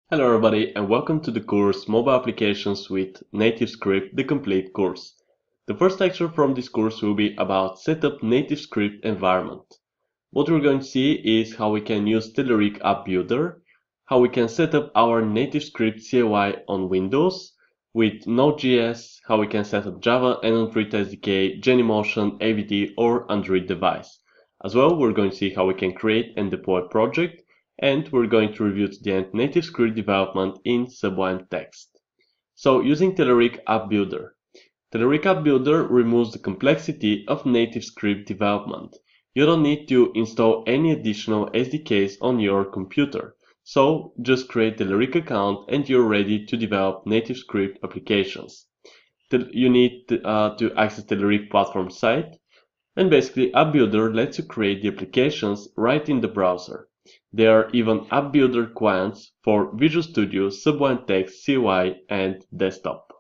Hello everybody and welcome to the course Mobile Applications with NativeScript, the complete course. The first lecture from this course will be about setup NativeScript environment. What we're going to see is how we can use Telerik App Builder, how we can set up our NativeScript CLI on Windows with Node.js, how we can set up Java and Android SDK, Genymotion, AVD or Android device. As well, we're going to see how we can create and deploy a project, and we're going to review to the end NativeScript development in Sublime Text. So using Telerik App Builder. Telerik App Builder removes the complexity of NativeScript development. You don't need to install any additional SDKs on your computer. So just create the Telerik account and you're ready to develop NativeScript applications. You need to access the Telerik platform site, and basically App Builder lets you create the applications right in the browser. There are even App Builder clients for Visual Studio, Sublime Text, CLI, and Desktop.